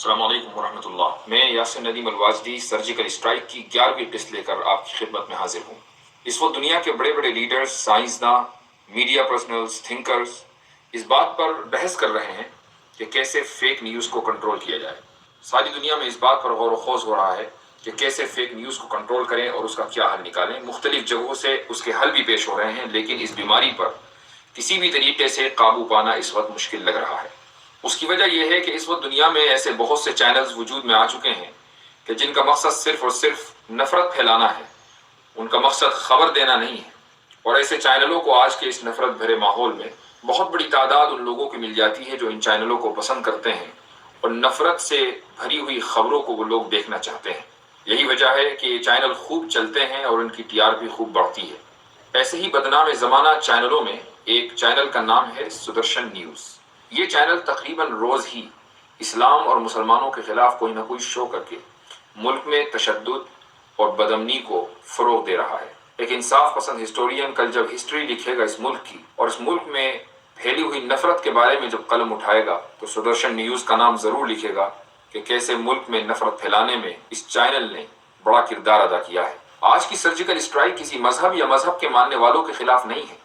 السلام علیکم ورحمۃ اللہ۔ میں یاسر ندیم الواجدی سرجیکل اسٹرائک کی 11ویں قسط لے کر آپ کی خدمت میں حاضر ہوں۔ اس وقت دنیا کے بڑے بڑے لیڈرز، سائنسداں، میڈیا پرسنلز، تھنکرز اس بات پر بحث کر رہے ہیں کہ کیسے فیک نیوز کو کنٹرول کیا جائے۔ ساری دنیا میں اس بات پر غور و خوض ہو رہا ہے کہ کیسے فیک نیوز کو کنٹرول کریں اور اس کا کیا حل نکالیں۔ مختلف جگہوں سے اس کے حل بھی پیش ہو رہے ہیں، لیکن اس بیماری پر کسی بھی طریقے سے قابو پانا اس وقت مشکل لگ رہا ہے۔ اس کی وجہ یہ ہے کہ اس وقت دنیا میں ایسے بہت سے چینلز وجود میں آ چکے ہیں کہ جن کا مقصد صرف اور صرف نفرت پھیلانا ہے، ان کا مقصد خبر دینا نہیں ہے۔ اور ایسے چینلوں کو آج کے اس نفرت بھرے ماحول میں بہت بڑی تعداد ان لوگوں کی مل جاتی ہے جو ان چینلوں کو پسند کرتے ہیں اور نفرت سے بھری ہوئی خبروں کو وہ لوگ دیکھنا چاہتے ہیں۔ یہی وجہ ہے کہ یہ چینل خوب چلتے ہیں اور ان کی ٹی آر پی خوب بڑھتی ہے۔ ایسے ہی بدنام زمانہ چینلوں میں ایک چینل کا نام ہے سدرشن نیوز۔ یہ چینل تقریباً روز ہی اسلام اور مسلمانوں کے خلاف کوئی نہ کوئی شو کر کے ملک میں تشدد اور بدامنی کو فروغ دے رہا ہے۔ ایک انصاف پسند ہسٹورین کل جب ہسٹری لکھے گا اس ملک کی اور اس ملک میں پھیلی ہوئی نفرت کے بارے میں جب قلم اٹھائے گا تو سدرشن نیوز کا نام ضرور لکھے گا کہ کیسے ملک میں نفرت پھیلانے میں اس چینل نے بڑا کردار ادا کیا ہے۔ آج کی سرجیکل اسٹرائک کسی مذہب یا مذہب کے ماننے والوں کے خلاف نہیں ہے،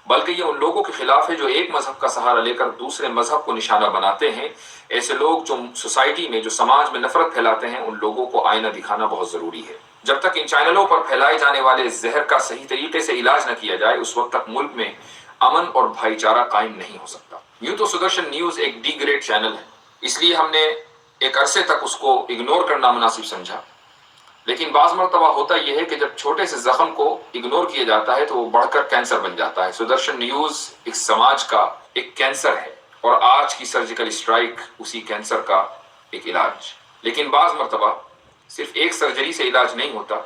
بلکہ یہ ان لوگوں کے خلاف ہے جو ایک مذہب کا سہارا لے کر دوسرے مذہب کو نشانہ بناتے ہیں۔ ایسے لوگ جو سوسائٹی میں، جو سماج میں نفرت پھیلاتے ہیں، ان لوگوں کو آئینہ دکھانا بہت ضروری ہے۔ جب تک ان چینلوں پر پھیلائے جانے والے زہر کا صحیح طریقے سے علاج نہ کیا جائے، اس وقت تک ملک میں امن اور بھائی چارہ قائم نہیں ہو سکتا۔ یوں تو سدرشن نیوز ایک ڈی گریڈ چینل ہے، اس لیے ہم نے ایک عرصے تک اس کو اگنور کرنا مناسب سمجھا، لیکن بعض مرتبہ ہوتا یہ ہے کہ جب چھوٹے سے زخم کو اگنور کیا جاتا ہے تو وہ بڑھ کر کینسر بن جاتا ہے۔ سدرشن نیوز ایک سماج کا ایک کینسر ہے اور آج کی سرجیکل اسٹرائک اسی کینسر کا ایک علاج۔ لیکن بعض مرتبہ صرف ایک سرجری سے علاج نہیں ہوتا،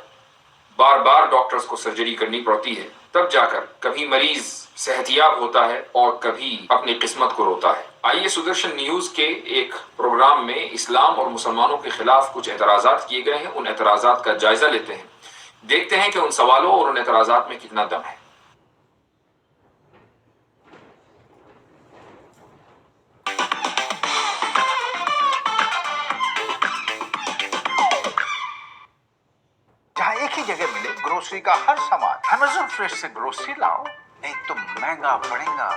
بار بار ڈاکٹرز کو سرجری کرنی پڑتی ہے، تب جا کر کبھی مریض صحت یاب ہوتا ہے اور کبھی اپنی قسمت کو روتا ہے۔ آئیے سدرشن نیوز کے ایک پروگرام میں اسلام اور مسلمانوں کے خلاف کچھ اعتراضات کیے گئے ہیں، ان اعتراضات کا جائزہ لیتے ہیں، دیکھتے ہیں کہ ان سوالوں اور ان اعتراضات میں کتنا دم ہے۔ جہاں ایک ہی جگہ ملے گروسری کا ہر سامان، امیزون فریش سے گروسری لاؤ، نہیں تو مہنگا پڑے گا۔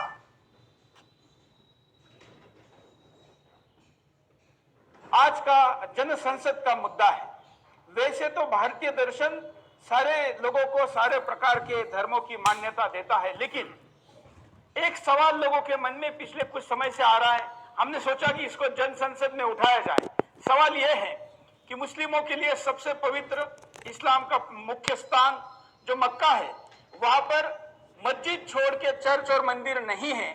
آج کا جن سنسد کا مدعا ہے۔ ویسے تو بھارتیہ درشن سارے لوگوں کو سارے پرکار کے دھرموں کی مانیتا دیتا ہے، لیکن ایک سوال لوگوں کے من میں پچھلے کچھ سمے سے آ رہا ہے، ہم نے سوچا کہ اس کو جن سنسد میں اٹھایا جائے۔ سوال یہ ہے کہ مسلموں کے لیے سب سے پوتر اسلام کا مکھیہ ستان جو مکہ ہے، وہاں پر مسجد چھوڑ کے چرچ اور مندر نہیں ہے۔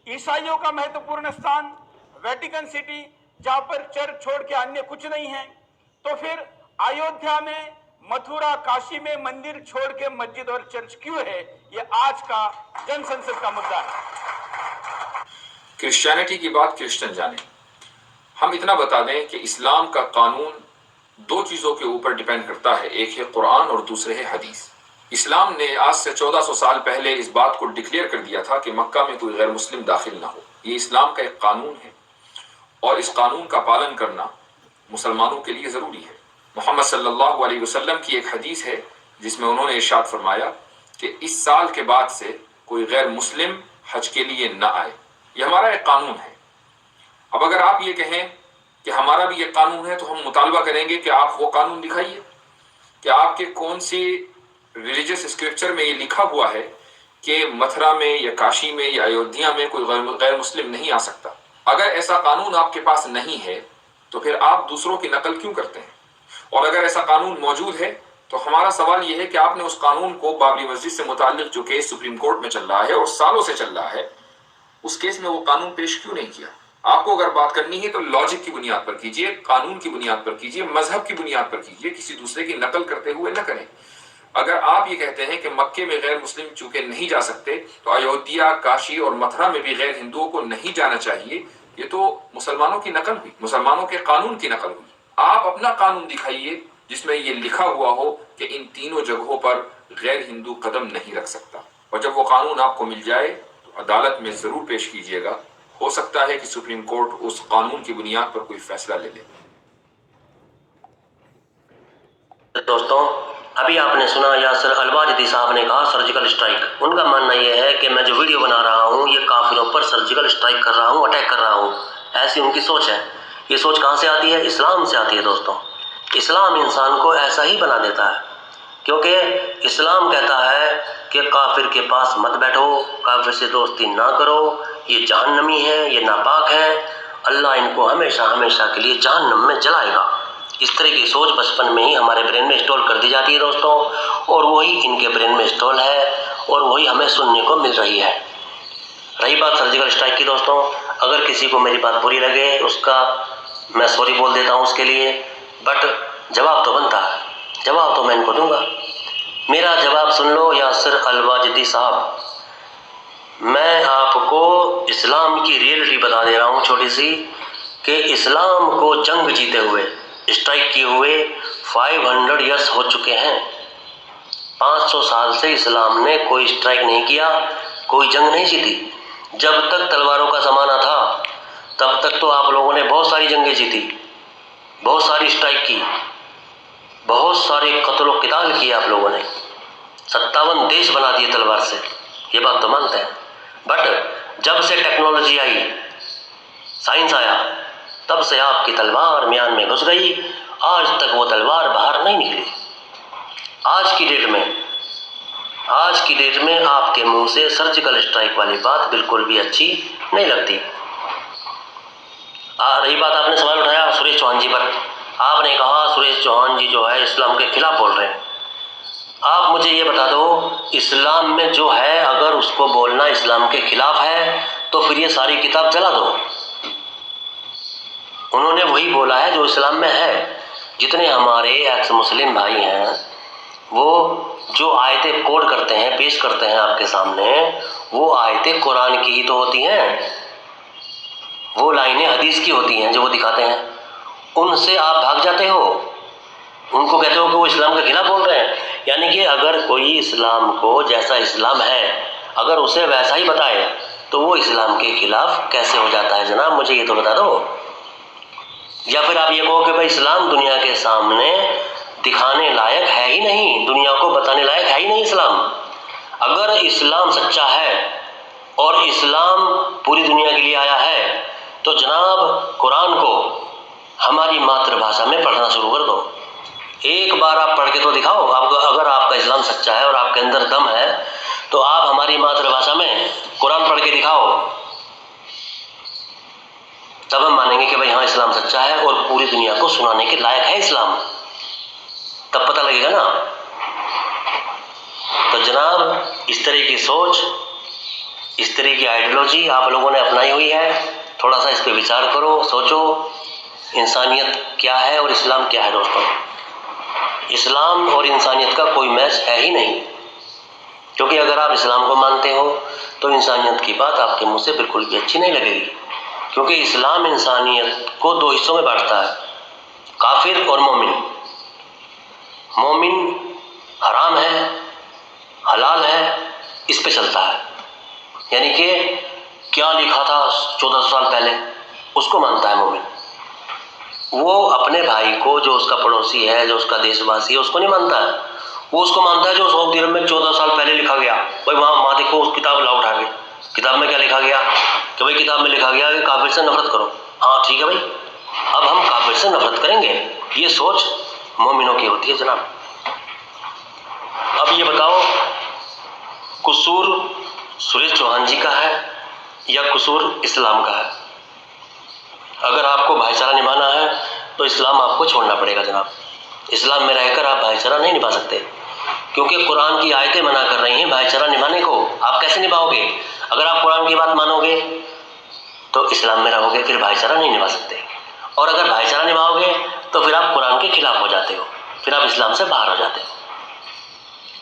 عیسائیوں کا مہتوپورن ستان ویٹیکن سٹی، جہاں پر چرچ چھوڑ کے انیہ کچھ نہیں ہے، تو پھر ایودھیا میں، متھرا، کاشی میں مندر چھوڑ کے مسجد اور چرچ کیوں ہے؟ یہ آج کا جن سنسد کا مدعا ہے۔ کرسچینٹی کی بات کرسچن جانے۔ ہم اتنا بتا دیں کہ اسلام کا قانون دو چیزوں کے اوپر ڈیپینڈ کرتا ہے، ایک ہے قرآن اور دوسرے ہے حدیث۔ اسلام نے آج سے 1400 سال پہلے اس بات کو ڈکلیئر کر دیا تھا کہ مکہ میں کوئی غیر مسلم داخل نہ ہو۔ یہ اسلام کا ایک قانون ہے اور اس قانون کا پالن کرنا مسلمانوں کے لیے ضروری ہے۔ محمد صلی اللہ علیہ وسلم کی ایک حدیث ہے جس میں انہوں نے ارشاد فرمایا کہ اس سال کے بعد سے کوئی غیر مسلم حج کے لیے نہ آئے۔ یہ ہمارا ایک قانون ہے۔ اب اگر آپ یہ کہیں کہ ہمارا بھی یہ قانون ہے تو ہم مطالبہ کریں گے کہ آپ وہ قانون دکھائیے کہ آپ کے کون سی ریلیجس اسکرپچر میں یہ لکھا ہوا ہے کہ متھرا میں یا کاشی میں یا ایودھیا میں کوئی غیر مسلم نہیں آ سکتا۔ اگر ایسا قانون آپ کے پاس نہیں ہے تو پھر آپ دوسروں کی نقل کیوں کرتے ہیں؟ اور اگر ایسا قانون موجود ہے تو ہمارا سوال یہ ہے کہ آپ نے اس قانون کو بابری مسجد سے متعلق جو کیس سپریم کورٹ میں چل رہا ہے اور سالوں سے چل رہا ہے، اس کیس میں وہ قانون پیش کیوں نہیں کیا؟ آپ کو اگر بات کرنی ہے تو لاجک کی بنیاد پر کیجئے، قانون کی بنیاد پر کیجئے، مذہب کی بنیاد پر کیجئے، کسی دوسرے کی نقل کرتے ہوئے نہ کریں۔ اگر آپ یہ کہتے ہیں کہ مکے میں غیر مسلم چونکہ نہیں جا سکتے تو ایودھیا، کاشی اور متھرا میں بھی غیر ہندوؤں کو نہیں جانا چاہیے، یہ تو مسلمانوں کی نقل ہوئی، مسلمانوں کے قانون کی نقل ہوئی۔ آپ اپنا قانون دکھائیے جس میں یہ لکھا ہوا ہو کہ ان تینوں جگہوں پر غیر ہندو قدم نہیں رکھ سکتا، اور جب وہ قانون آپ کو مل جائے تو عدالت میں ضرور پیش کیجیے گا हो सकता है कि सुप्रीम कोर्ट उस कानून की बुनियाद पर कोई फैसला ले ले। दोस्तों, अभी आपने सुना यासिर अलवाजदी साहब ने कहा सर्जिकल स्ट्राइक। उनका मानना यह है कि मैं जो वीडियो बना रहा हूँ ये काफिरों पर सर्जिकल स्ट्राइक कर रहा हूँ, अटैक कर रहा हूँ, ऐसी उनकी सोच है। ये सोच कहाँ से आती है? इस्लाम से आती है दोस्तों। इस्लाम इंसान को ऐसा ही बना देता है, क्योंकि इस्लाम कहता है कि काफिर के पास मत बैठो, काफिर से दोस्ती ना करो, ये जहन्नमी है, ये नापाक है, अल्लाह इनको हमेशा हमेशा के लिए जहन्नम में जलाएगा। इस तरह की सोच बचपन में ही हमारे ब्रेन में इंस्टॉल कर दी जाती है दोस्तों, और वही इनके ब्रेन में इंस्टॉल है और वही हमें सुनने को मिल रही है। रही बात सर्जिकल स्ट्राइक की दोस्तों, अगर किसी को मेरी बात बुरी लगे उसका मैं सॉरी बोल देता हूँ उसके लिए, बट जवाब तो बनता है, जवाब तो मैं इनको दूंगा। मेरा जवाब सुन लो यासिर अलवाजदी साहब। मैं आपको इस्लाम की रियलिटी बता दे रहा हूँ छोटी सी, कि इस्लाम को जंग जीते हुए, स्ट्राइक किए हुए 500 ईयर्स हो चुके हैं। 500 साल से इस्लाम ने कोई स्ट्राइक नहीं किया, कोई जंग नहीं जीती। जब तक तलवारों का ज़माना था तब तक तो आप लोगों ने बहुत सारी जंगें जीती, बहुत सारी स्ट्राइक की, बहुत सारे कत्ल व क़िताल किए आप लोगों ने, 57 देश बना दिए तलवार से, ये बात तो मानते हैं। बट जब से टेक्नोलॉजी आई, साइंस आया, तब से आपकी तलवार म्यान में घुस गई, आज तक वो तलवार बाहर नहीं निकली। आज की डेट में आपके मुंह से सर्जिकल स्ट्राइक वाली बात बिल्कुल भी अच्छी नहीं लगती। रही बात, आपने सवाल उठाया सुरेश चौहान जी पर। आपने कहा सुरेश चौहान जी जो है इस्लाम के खिलाफ बोल रहे हैं। आप मुझे ये बता दो, इस्लाम में जो है अगर उसको बोलना इस्लाम के खिलाफ है तो फिर ये सारी किताब जला दो। उन्होंने वही बोला है जो इस्लाम में है। जितने हमारे एक्स मुस्लिम भाई हैं वो जो आयतें कोड करते हैं, पेश करते हैं आपके सामने, वो आयतें कुरान की ही तो होती हैं, वो लाइनें हदीस की होती हैं जो वो दिखाते हैं। उनसे आप भाग जाते हो, उनको कहते हो कि वो इस्लाम के खिलाफ बोल रहे हैं। यानी कि अगर कोई इस्लाम को जैसा इस्लाम है अगर उसे वैसा ही बताए तो वो इस्लाम के खिलाफ कैसे हो जाता है जनाब, मुझे ये तो बता दो। या फिर आप ये कहो कि भाई इस्लाम दुनिया के सामने दिखाने लायक है ही नहीं, दुनिया को बताने लायक है ही नहीं इस्लाम। अगर इस्लाम सच्चा है और इस्लाम पूरी दुनिया के लिए आया है तो जनाब कुरान को हमारी मातृभाषा में पढ़ना शुरू कर दो। एक बार आप पढ़ के तो दिखाओ। अगर आपका इस्लाम सच्चा है और आपके अंदर दम है तो आप हमारी मातृभाषा में कुरान पढ़ के दिखाओ, तब हम मानेंगे कि भाई हाँ इस्लाम सच्चा है और पूरी दुनिया को सुनाने के लायक है इस्लाम, तब पता लगेगा ना। तो जनाब इस तरह की सोच, इस तरह की आइडियोलॉजी आप लोगों ने अपनाई हुई है। थोड़ा सा इस पर विचार करो, सोचो इंसानियत क्या है और इस्लाम क्या है दोस्तों। इस्लाम और इंसानियत का कोई मैच है ही नहीं, क्योंकि अगर आप इस्लाम को मानते हो तो इंसानियत की बात आपके मुंह से बिल्कुल भी अच्छी नहीं लगेगी, क्योंकि इस्लाम इंसानियत को दो हिस्सों में बांटता है, काफिर और मोमिन। मोमिन हराम है, हलाल है, इस पे चलता है, यानी कि क्या लिखा था 1400 साल पहले उसको मानता है मोमिन। वो अपने भाई को, जो उसका पड़ोसी है, जो उसका देशवासी है, उसको नहीं मानता है। वो उसको मानता है जो सऊदी अरब में 14 साल पहले लिखा गया। भाई वहाँ देखो उस किताब लाओ उठा के, किताब में क्या लिखा गया कि भाई किताब में लिखा गया कि काफिर से नफरत करो। हाँ ठीक है भाई, अब हम काफिर से नफरत करेंगे। ये सोच मोमिनों की होती है जनाब। अब ये बताओ कसूर सुरेश चौहान जी का है या कसूर इस्लाम का है? अगर आपको भाईचारा निभाना है तो इस्लाम आपको छोड़ना पड़ेगा जनाब। इस्लाम में रहकर आप भाईचारा नहीं निभा सकते, क्योंकि कुरान की आयतें मना कर रही हैं भाईचारा निभाने को। आप कैसे निभाओगे? अगर आप कुरान की बात मानोगे तो इस्लाम में रहोगे, फिर भाईचारा नहीं निभा सकते। और अगर भाईचारा निभाओगे तो फिर आप कुरान के खिलाफ हो जाते हो, फिर आप इस्लाम से बाहर हो जाते हो।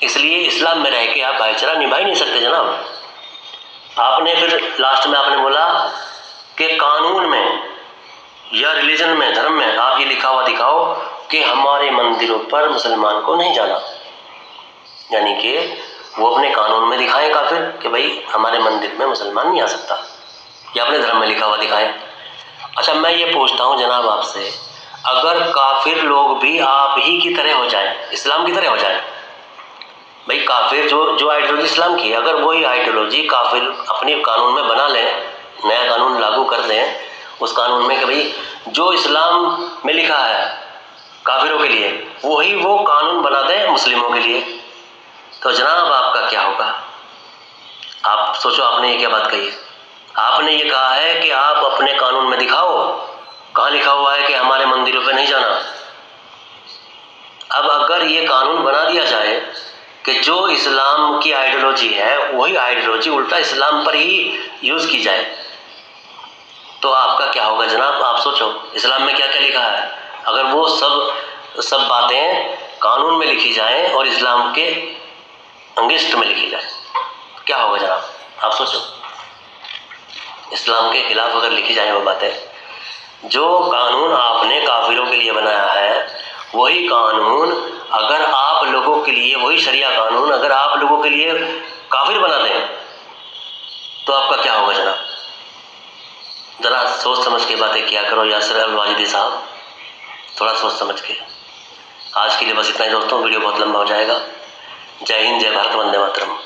इसलिए इस्लाम में रह के आप भाईचारा निभा ही नहीं सकते जनाब। आपने फिर लास्ट में आपने बोला कि कानून में या रिलीजन में, धर्म में आप ये लिखा हुआ दिखाओ कि हमारे मंदिरों पर मुसलमान को नहीं जाना, यानी कि वो अपने कानून में दिखाएं काफिर कि भाई हमारे मंदिर में मुसलमान नहीं आ सकता। ये अपने धर्म में लिखा हुआ दिखाएं। अच्छा, मैं ये पूछता हूँ जनाब आपसे, अगर काफिर लोग भी आप ही की तरह हो जाए, इस्लाम की तरह हो जाए, भाई काफिर जो आइडियोलॉजी इस्लाम की है, अगर वही आइडियोलॉजी काफिर अपने कानून में बना लें, नया कानून लागू कर दें उस कानून में कि भाई जो इस्लाम में लिखा है काफिरों के लिए वही वो कानून बना दें मुस्लिमों के लिए, तो जनाब आपका क्या होगा? आप सोचो, आपने ये क्या बात कही है? आपने ये कहा है कि आप अपने कानून में दिखाओ, कहाँ लिखा हुआ है कि हमारे मंदिरों पे नहीं जाना? अब अगर ये कानून बना दिया जाए कि जो इस्लाम की आइडियोलॉजी है वही आइडियोलॉजी उल्टा इस्लाम पर ही यूज की जाए, तो आपका क्या होगा जनाब? आप सोचो, इस्लाम में क्या क्या लिखा है, अगर वो सब बातें कानून में लिखी जाएं और इस्लाम के अंगिष्ट में लिखी जाए, क्या होगा जनाब? आप सोचो, इस्लाम के खिलाफ अगर लिखी जाए वो बातें, जो कानून आपने काफिरों के लिए बनाया है वही कानून अगर आप लोगों के लिए, वही शरिया कानून अगर आप लोगों के लिए काफिर बना दें तो आपका क्या होगा जनाब? जरा सोच समझ के बातें किया करो यासिर अल वाजिदी साहब, थोड़ा सोच समझ के। आज के लिए बस इतना ही दोस्तों, वीडियो बहुत लंबा हो जाएगा। जय हिंद, जय भारत, वंदे मातरम।